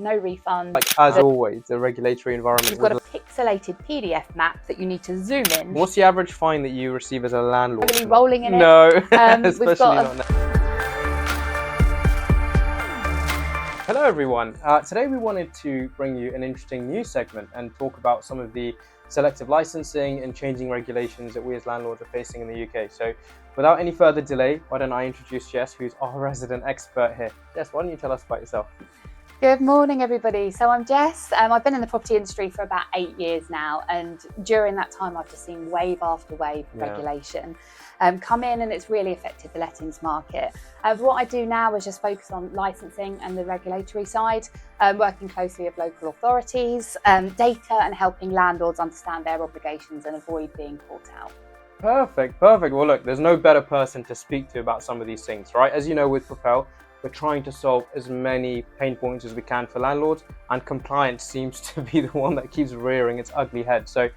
no refund. Like, as always, the regulatory environment. You've got a pixelated PDF map that you need to zoom in. What's the average fine that you receive as a landlord? Really rolling in it. No, We've got not. Hello everyone. Today we wanted to bring you an interesting news segment and talk about some of the selective licensing and changing regulations that we as landlords are facing in the UK. So without any further delay, why don't I introduce Jess, who's our resident expert here. Jess, why don't you tell us about yourself? Good morning, everybody. So I'm Jess. I've been in the property industry for about 8 years now, and during that time I've just seen wave after wave of regulation come in, and it's really affected the lettings market. What I do now is just focus on licensing and the regulatory side, working closely with local authorities, data, and helping landlords understand their obligations and avoid being caught out. Perfect. Well, look, there's no better person to speak to about some of these things, right? As you know, with Propell, we're trying to solve as many pain points as we can for landlords, and compliance seems to be the one that keeps rearing its ugly head. So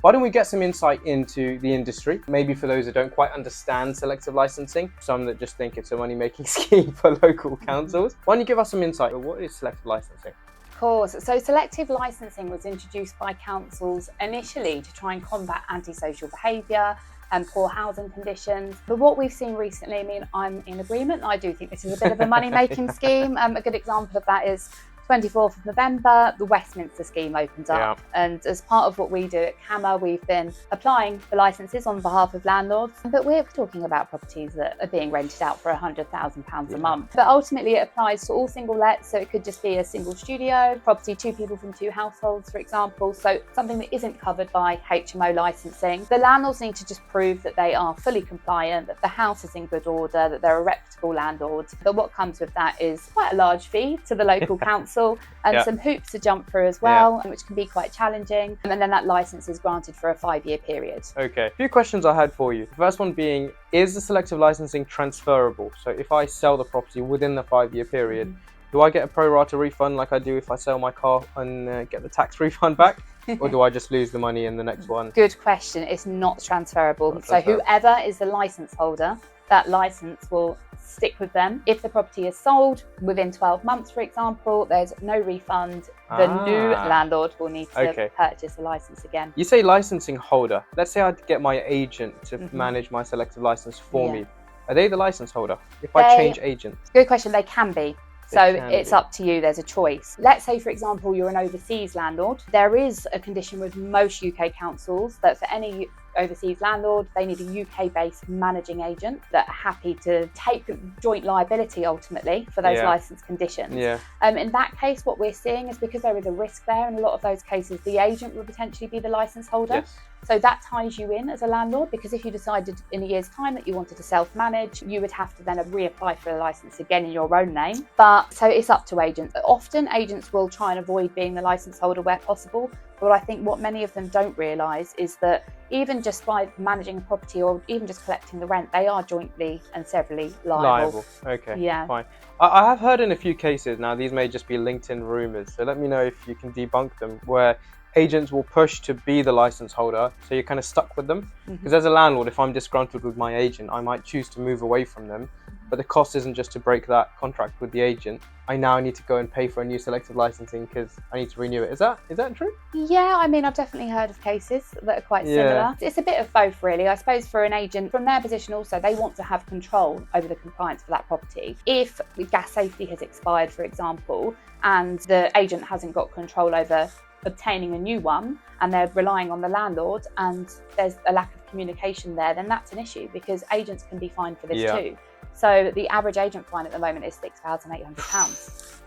why don't we get some insight into the industry, maybe for those that don't quite understand selective licensing, some that just think it's a money-making scheme for local councils. Why don't you give us some insight on what is selective licensing? Of course. So selective licensing was introduced by councils initially to try and combat antisocial behaviour and poor housing conditions. But what we've seen recently, I mean, I'm in agreement. I do think this is a bit of a money-making scheme. A good example of that is 24th of November, the Westminster scheme opens up. And as part of what we do at Kamma, we've been applying for licenses on behalf of landlords. But we're talking about properties that are being rented out for £100,000 a month. But ultimately it applies to all single lets. So it could just be a single studio, property, 2 people from 2 households, for example. So something that isn't covered by HMO licensing. The landlords need to just prove that they are fully compliant, that the house is in good order, that they're a reputable landlord. But what comes with that is quite a large fee to the local council. And some hoops to jump through as well, which can be quite challenging. And then that license is granted for a 5-year period. Okay, a few questions I had for you. The first one being, is the selective licensing transferable? So if I sell the property within the 5-year period, do I get a pro rata refund like I do if I sell my car and get the tax refund back? Or do I just lose the money in the next one? Good question. It's not transferable. So whoever is the license holder, that license will stick with them. If the property is sold within 12 months, for example, there's no refund. The new landlord will need to purchase the license again. You say licensing holder. Let's say I get my agent to manage my selective license for me. Are they the license holder if I change agents? Good question. They can be. So it's up to you, there's a choice. Let's say, for example, you're an overseas landlord. There is a condition with most UK councils that for any overseas landlord, they need a UK-based managing agent that are happy to take joint liability ultimately for those licence conditions. In that case, what we're seeing is because there is a risk there, in a lot of those cases, the agent will potentially be the licence holder. So that ties you in as a landlord, because if you decided in a year's time that you wanted to self-manage, you would have to then reapply for a licence again in your own name. But so it's up to agents. Often agents will try and avoid being the licence holder where possible. But I think what many of them don't realise is that even just by managing a property or even just collecting the rent, they are jointly and severally liable. Okay, fine. I have heard in a few cases, now these may just be LinkedIn rumours, so let me know if you can debunk them, where agents will push to be the license holder, so you're kind of stuck with them. Because as a landlord, if I'm disgruntled with my agent, I might choose to move away from them. But the cost isn't just to break that contract with the agent. I now need to go and pay for a new selective licensing because I need to renew it. Is that true? Yeah, I mean, I've definitely heard of cases that are quite similar. It's a bit of both, really. I suppose for an agent, from their position also, they want to have control over the compliance for that property. If the gas safety has expired, for example, and the agent hasn't got control over obtaining a new one, and they're relying on the landlord, and there's a lack of communication there, then that's an issue, because agents can be fined for this too. So the average agent fine at the moment is £6,800.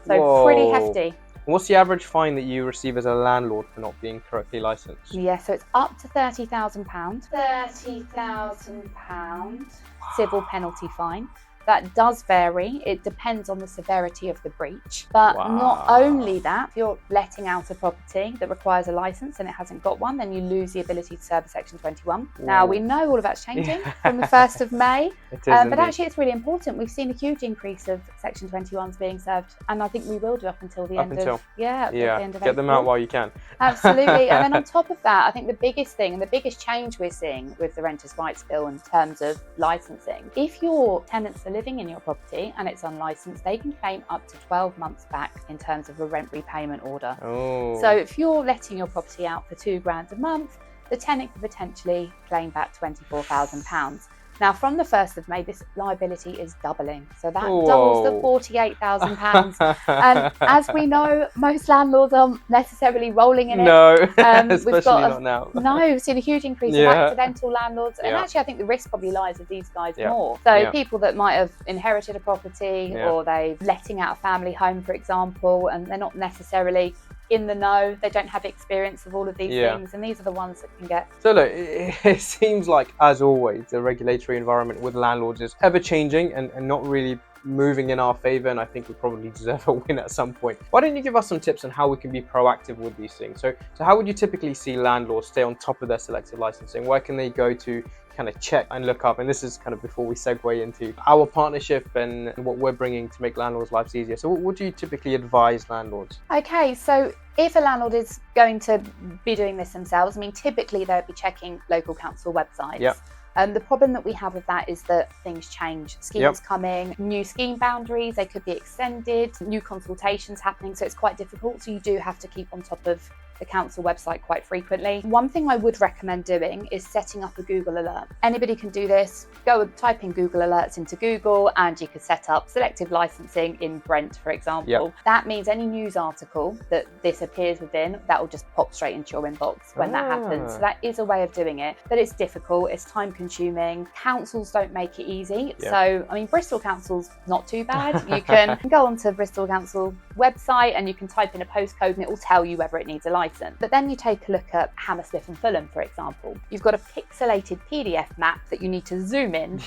So pretty hefty. What's the average fine that you receive as a landlord for not being correctly licensed? Yeah, so it's up to £30,000. £30,000 civil penalty fine. That does vary. It depends on the severity of the breach. But not only that, if you're letting out a property that requires a licence and it hasn't got one, then you lose the ability to serve a Section 21. Now, we know all of that's changing from the 1st of May. But actually, it's really important. We've seen a huge increase of Section 21s being served, and I think we will do up until the end of the end of Get them April. out while you can. Absolutely. And then on top of that, I think the biggest thing and the biggest change we're seeing with the Renters' Rights Bill in terms of licensing, if your tenants are living in your property and it's unlicensed, they can claim up to 12 months back in terms of a rent repayment order. Oh. So if you're letting your property out for £2,000 a month, the tenant could potentially claim back £24,000. Now, from the 1st of May, this liability is doubling. So that doubles the £48,000. And as we know, most landlords aren't necessarily rolling in it. No, especially not now. No, we've seen a huge increase of accidental landlords. And actually, I think the risk probably lies with these guys more. So people that might have inherited a property or they're letting out a family home, for example, and they're not necessarily in the know, they don't have experience of all of these things, and these are the ones that can get. So look, it seems like, as always, the regulatory environment with landlords is ever changing and not really moving in our favor, and I think we probably deserve a win at some point. Why don't you give us some tips on how we can be proactive with these things? So how would you typically see landlords stay on top of their selective licensing? Where can they go to kind of check and look up? And this is kind of before we segue into our partnership and what we're bringing to make landlords' lives easier. So what do you typically advise landlords? Okay, so if a landlord is going to be doing this themselves, I mean, typically they'll be checking local council websites. The problem that we have with that is that things change. Schemes coming, new scheme boundaries, they could be extended, new consultations happening, so it's quite difficult. So you do have to keep on top of the council website quite frequently. One thing I would recommend doing is setting up a Google alert. Anybody can do this. Go and type in Google alerts into Google and you could set up selective licensing in Brent, for example. That means any news article that this appears within, that will just pop straight into your inbox when that happens. So that is a way of doing it, but it's difficult, it's time consuming. Councils don't make it easy. So, I mean, Bristol Council's not too bad. You can go onto Bristol Council website and you can type in a postcode and it will tell you whether it needs a license. But then you take a look at Hammersmith and Fulham, for example. You've got a pixelated PDF map that you need to zoom in.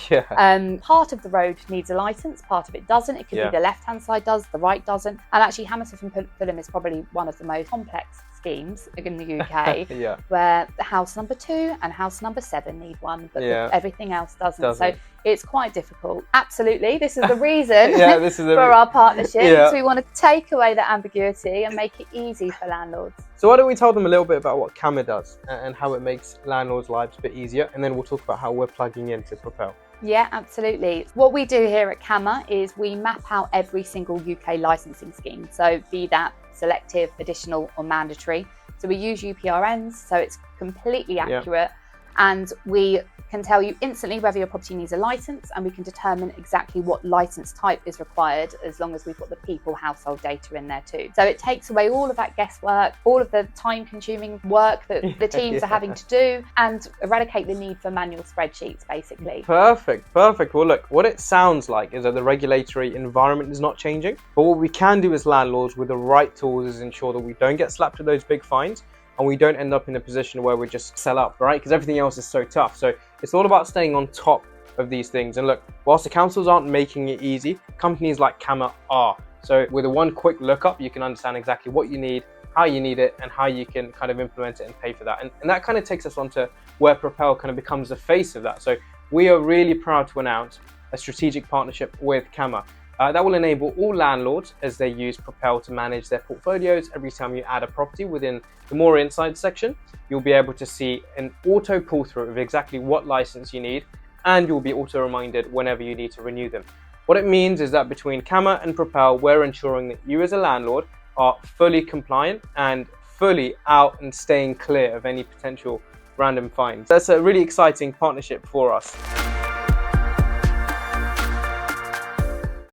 Part of the road needs a license, part of it doesn't. It could be the left-hand side does, the right doesn't. And actually Hammersmith and Fulham is probably one of the most complex schemes in the UK, where the house number 2 and house number 7 need one, but everything else doesn't. So it's quite difficult. Absolutely, this is the reason for our partnership. So we want to take away that ambiguity and make it easy for landlords. So why don't we tell them a little bit about what Kamma does and how it makes landlords' lives a bit easier, and then we'll talk about how we're plugging into Propell. Yeah, absolutely. What we do here at Kamma is we map out every single UK licensing scheme. So be that selective, additional or mandatory. So we use UPRNs, so it's completely accurate. And we can tell you instantly whether your property needs a license, and we can determine exactly what license type is required as long as we've got the people household data in there too. So it takes away all of that guesswork, all of the time consuming work that the teams are having to do, and eradicate the need for manual spreadsheets basically. Perfect. Well look, what it sounds like is that the regulatory environment is not changing, but what we can do as landlords with the right tools is ensure that we don't get slapped with those big fines, and we don't end up in a position where we just sell up, right? Because everything else is so tough. So it's all about staying on top of these things. And look, whilst the councils aren't making it easy, companies like Kamma are. So with a one quick lookup, you can understand exactly what you need, how you need it, and how you can kind of implement it and pay for that. And that kind of takes us on to where Propell kind of becomes the face of that. So we are really proud to announce a strategic partnership with Kamma. That will enable all landlords as they use Propell to manage their portfolios. Every time you add a property within the More Insights section, you'll be able to see an auto pull through of exactly what license you need, and you'll be auto reminded whenever you need to renew them. What it means is that between Kamma and Propell, we're ensuring that you as a landlord are fully compliant and fully out and staying clear of any potential random fines. That's a really exciting partnership for us.